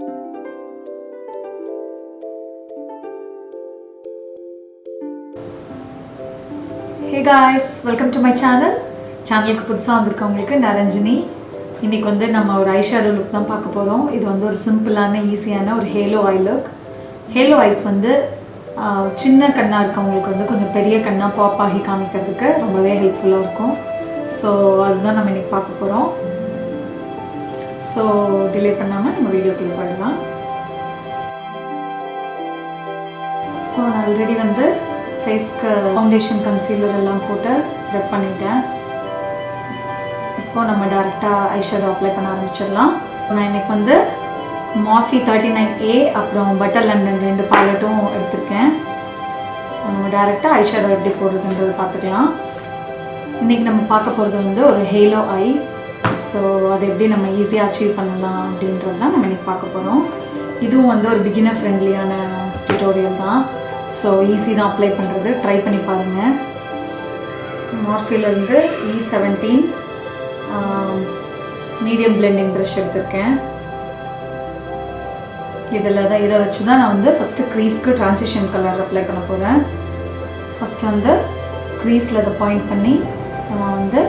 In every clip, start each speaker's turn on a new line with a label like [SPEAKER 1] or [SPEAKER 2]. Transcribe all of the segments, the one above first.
[SPEAKER 1] Hey guys, welcome to my channel. சேனலுக்கு புதுசாக வந்திருக்கவங்களுக்கு நான் ரஞ்சினி. இன்றைக்கி வந்து நம்ம ஒரு ஐஷேடோ லுக் தான் பார்க்க போகிறோம். இது வந்து ஒரு சிம்பிளான ஈஸியான ஒரு halo eye look. Halo eyes வந்து சின்ன கண்ணாக இருக்கவங்களுக்கு வந்து கொஞ்சம் பெரிய கண்ணாக பாப் ஆகி காமிக்கிறதுக்கு ரொம்பவே ஹெல்ப்ஃபுல்லாக இருக்கும். ஸோ அதுதான் நம்ம இன்றைக்கி பார்க்க போகிறோம். ஸோ டிலே பண்ணாமல் நம்ம வீடியோக்குள்ளே போயிடலாம். ஸோ நான் ஆல்ரெடி வந்து ஃபேஸ்க்கு ஃபவுண்டேஷன் கன்சீலர் எல்லாம் போட்டு ப்ரெப் பண்ணிட்டேன். இப்போ நம்ம டேரெக்டாக ஐஷேடோ அப்ளை பண்ண ஆரம்பிச்சிடலாம். நான் இன்றைக்கி வந்து மார்ஃபி 39A அப்புறம் பட்டர் லண்டன் 2 பேலட்டும் எடுத்திருக்கேன். ஸோ நம்ம டேரெக்டாக ஐஷேடோ எப்படி போடுறதுன்றது பார்த்துக்கலாம். இன்றைக்கி நம்ம பார்க்க போகிறது வந்து ஒரு ஹேலோ ஐ. ஸோ அதை எப்படி நம்ம ஈஸியாக அச்சீவ் பண்ணலாம் அப்படின்றது தான் நம்ம இன்றைக்கி பார்க்க போகிறோம். இதுவும் வந்து ஒரு பிகினர் ஃப்ரெண்ட்லியான டியூட்டோரியல் தான். ஸோ ஈஸி தான் அப்ளை பண்ணுறது, ட்ரை பண்ணி பாருங்கள். மார்ஃபிலேருந்து E17 மீடியம் பிளெண்டிங் ப்ரஷ் எடுத்திருக்கேன். இதை வச்சு தான் நான் வந்து ஃபஸ்ட்டு க்ரீஸ்க்கு ட்ரான்சிஷன் கலர் அப்ளை பண்ண போகிறேன். ஃபஸ்ட்டு வந்து க்ரீஸில் அதை பாயிண்ட் பண்ணி நம்ம வந்து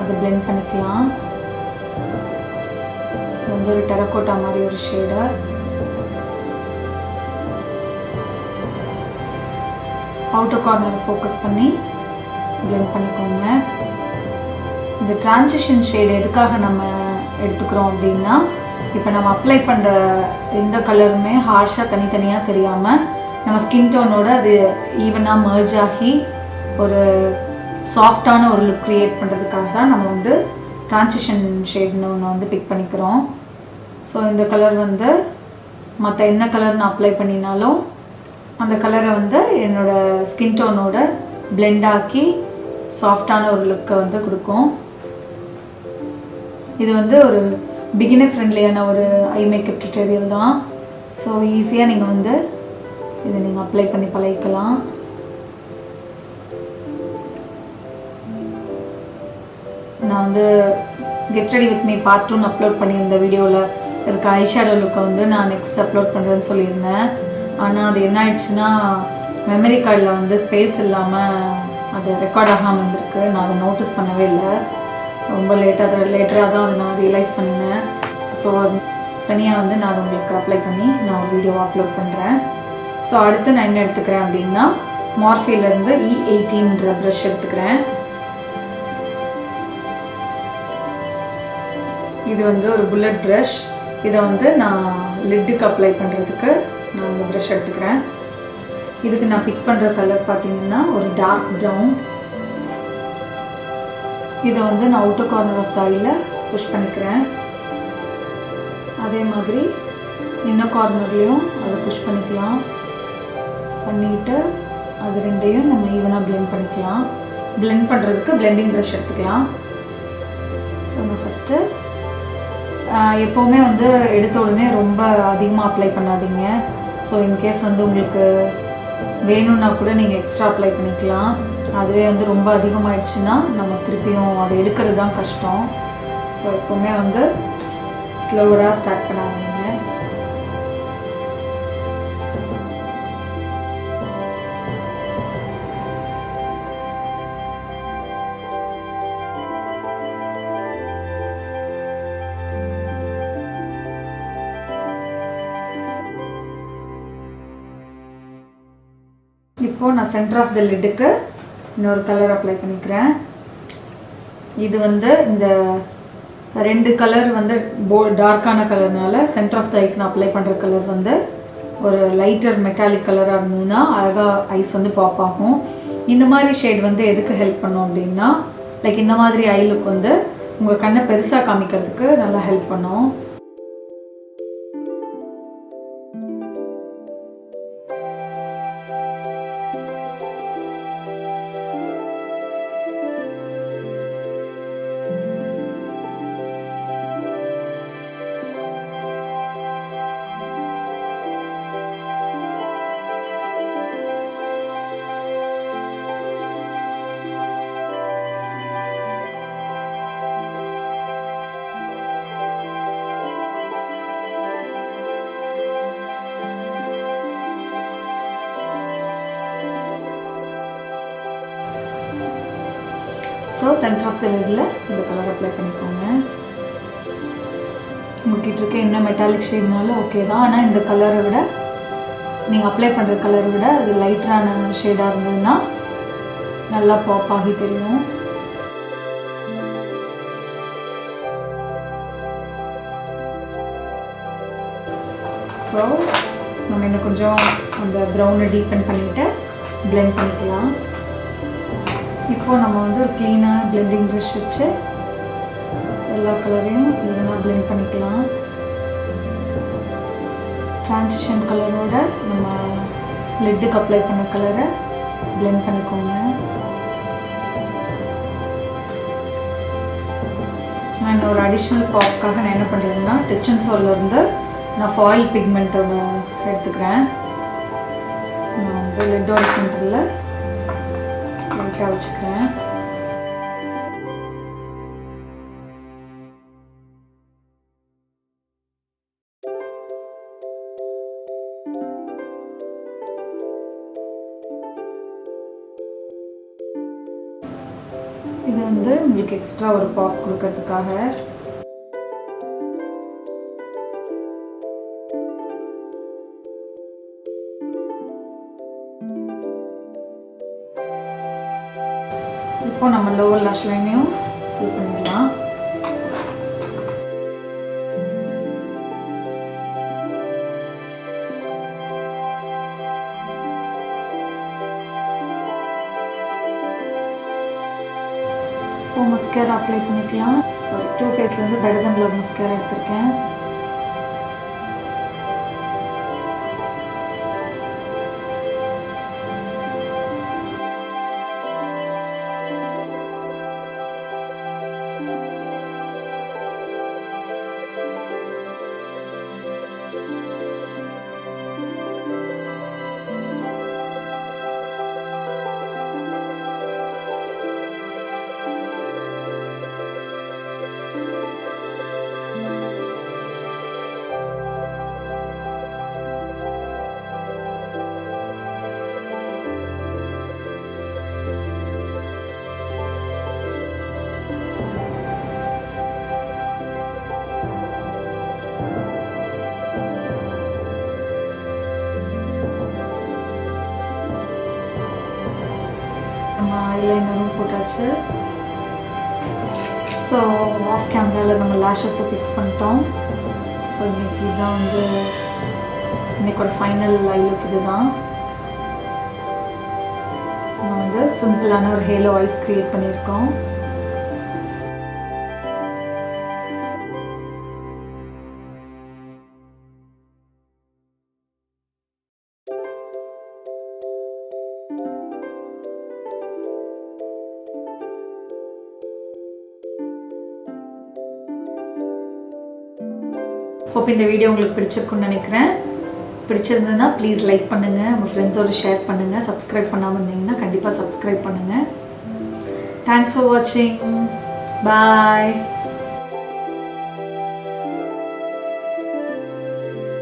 [SPEAKER 1] அதை பிளெண்ட் பண்ணிக்கலாம். இது வந்து ஒரு டெரக்கோட்டா மாதிரி ஒரு ஷேடு. அவுட்டர் கார்னரை ஃபோக்கஸ் பண்ணி பிளெண்ட் பண்ணிக்கோங்க. இந்த டிரான்சிஷன் ஷேடு எதுக்காக நம்ம எடுத்துக்கிறோம் அப்படின்னா, இப்போ நம்ம அப்ளை பண்ணுற எந்த கலருமே ஹார்ஷாக தனித்தனியாக தெரியாமல் நம்ம ஸ்கின் டோனோட அது ஈவனாக மர்ஜ் ஆகி ஒரு சாஃப்டான ஒரு லுக் க்ரியேட் பண்ணுறதுக்காக தான் நம்ம வந்து டிரான்சிஷன் ஷேட்னு ஒன்று வந்து பிக் பண்ணிக்கிறோம். ஸோ இந்த கலர் வந்து மற்ற என்ன கலர் நான் அப்ளை பண்ணினாலும் அந்த கலரை வந்து என்னோடய ஸ்கின் டோனோட பிளெண்ட் ஆக்கி சாஃப்டான ஒரு லுக்கை வந்து கொடுக்கும். இது வந்து ஒரு பிகினர் ஃப்ரெண்ட்லியான ஒரு ஐ மேக்கப் டியூட்டோரியல் தான். ஸோ ஈஸியாக நீங்கள் வந்து இதை நீங்கள் அப்ளை பண்ணி பழகிக்கலாம். நான் வந்து get ready with me part 2 upload பண்ணியிருந்த வீடியோவில் இருக்க ஐஷேடோ லுக்கை வந்து நான் நெக்ஸ்ட் அப்லோட் பண்ணுறேன்னு சொல்லியிருந்தேன். ஆனால் அது என்ன ஆயிடுச்சுன்னா, மெமரி கார்டில் வந்து ஸ்பேஸ் இல்லாமல் அது ரெக்கார்ட் ஆகாமல் இருந்திருக்கு. நான் அதை நோட்டீஸ் பண்ணவே இல்லை. ரொம்ப லேட்டராக தான் அதை நான் ரியலைஸ் பண்ணினேன். ஸோ தனியாக வந்து நான் உங்களுக்கு அப்ளை பண்ணி நான் ஒரு வீடியோ அப்லோட் பண்ணுறேன். ஸோ அடுத்து நான் என்ன எடுத்துக்கிறேன் அப்படின்னா, மார்ஃபிலேருந்து E18 ப்ரஷ் எடுத்துக்கிறேன். இது வந்து ஒரு புல்லட் ப்ரஷ். இதை வந்து நான் லிட்டுக்கு அப்ளை பண்ணுறதுக்கு நான் இந்த ப்ரஷ் எடுத்துக்கிறேன். இதுக்கு நான் பிக் பண்ணுற கலர் பார்த்தீங்கன்னா ஒரு டார்க் ப்ரௌன். இதை வந்து நான் அவுட்டர் கார்னர் ஆஃப் த ஐல புஷ் பண்ணிக்கிறேன். அதே மாதிரி இன்னர் கார்னர்லேயும் அதை புஷ் பண்ணிக்கலாம். பண்ணிவிட்டு அது ரெண்டையும் நம்ம ஈவனாக பிளெண்ட் பண்ணிக்கலாம். பிளெண்ட் பண்ணுறதுக்கு பிளெண்டிங் ப்ரஷ் எடுத்துக்கலாம். ஸோ நம்ம ஃபஸ்ட்டு எப்போவுமே வந்து எடுத்த உடனே ரொம்ப அதிகமாக அப்ளை பண்ணாதீங்க. ஸோ இன்கேஸ் வந்து உங்களுக்கு வேணும்னா கூட நீங்கள் எக்ஸ்ட்ரா அப்ளை பண்ணிக்கலாம். அதுவே வந்து ரொம்ப அதிகமாகிடுச்சுன்னா நம்ம திருப்பியும் அதை எடுக்கிறது தான் கஷ்டம். ஸோ எப்போவுமே வந்து ஸ்லோவராக ஸ்டார்ட் பண்ணாதீங்க. இப்போது நான் சென்டர் ஆஃப் த லிட்டுக்கு இன்னொரு கலர் அப்ளை பண்ணிக்கிறேன். இது வந்து இந்த 2 கலர் வந்து டார்க்கான கலர்னால சென்டர் ஆஃப் த ஐக்கு நான் அப்ளை பண்ணுற கலர் வந்து ஒரு லைட்டர் மெட்டாலிக் கலராக இருந்ததுன்னா அழகாக ஐஸ் வந்து பாப் ஆகும். இந்த மாதிரி ஷேட் வந்து எதுக்கு ஹெல்ப் பண்ணும் அப்படின்னா, லைக் இந்த மாதிரி ஐ லுக் வந்து உங்கள் கண்ணை பெருசாக காமிக்கிறதுக்கு நல்லா ஹெல்ப் பண்ணும். So center of the little இந்த கலர் அப்ளை பண்ணிக்கோங்க. உங்கள்கிட்ட இருக்க என்ன மெட்டாலிக் ஷேட்னாலும் ஓகே தான். ஆனால் இந்த கலரை விட நீங்கள் அப்ளை பண்ணுற கலரை விட அது லைட்டரான ஷேடாக இருந்ததுன்னா நல்லா பாப் ஆகி தெரியும். ஸோ நம்ம இன்னும் கொஞ்சம் அந்த ப்ரௌனை டீப்பன் பண்ணிவிட்டு பிளெண்ட் பண்ணிக்கலாம். இப்போது நம்ம வந்து ஒரு க்ளீனாக பிளெண்டிங் ப்ரஷ் வச்சு எல்லா கலரையும் ஈவனாக பிளெண்ட் பண்ணிக்கலாம். ட்ரான்சிஷன் கலரோட நம்ம லிட்டுக்கு அப்ளை பண்ண கலரை பிளெண்ட் பண்ணிக்கோங்க. நான் ஒரு அடிஷ்னல் பாப்காக நான் என்ன பண்ணுறேன்னா டச் அண்ட் சோல்லேருந்து நான் ஃபாயில் பிக்மெண்ட் எடுத்துக்கிறேன். நான் வந்து லிட்டோட சென்டரில் லைட்டாக வச்சுக்கிறேன். இது வந்து உங்களுக்கு எக்ஸ்ட்ரா ஒரு பாப் கொடுக்கறதுக்காக. இப்போ நம்ம லோவர் லாஷ் லைனையும் ஃபில் பண்ணிக்கலாம். இப்போ மஸ்காரா அப்ளை பண்ணிக்கலாம். ஸோ டூ ஃபேஸ்லேருந்து பெட்டர் தென் லவ் மஸ்காரா எடுத்திருக்கேன். ஐலைனரும் போட்டாச்சு. ஸோ ஆஃப் கேமராவில் நம்ம லேஷஸை ஃபிக்ஸ் பண்ணிட்டோம். ஸோ இன்றைக்கி இதுதான் வந்து இன்றைக்கோட ஃபைனல் ஐ லுக். இது தான் நம்ம வந்து சிம்பிளான ஒரு ஹேலோ ஐஸ் க்ரியேட் பண்ணியிருக்கோம். ஹோப் இந்த வீடியோ உங்களுக்கு பிடிச்சிருக்குன்னு நினைக்கிறேன். பிடிச்சிருந்ததுன்னா ப்ளீஸ் லைக் பண்ணுங்கள், உங்கள் ஃப்ரெண்ட்ஸோடு ஷேர் பண்ணுங்கள். சப்ஸ்கிரைப் பண்ணாமல் இருந்தீங்கன்னா கண்டிப்பாக சப்ஸ்கிரைப் பண்ணுங்கள். தேங்க்ஸ் ஃபார் வாட்சிங். பாய்.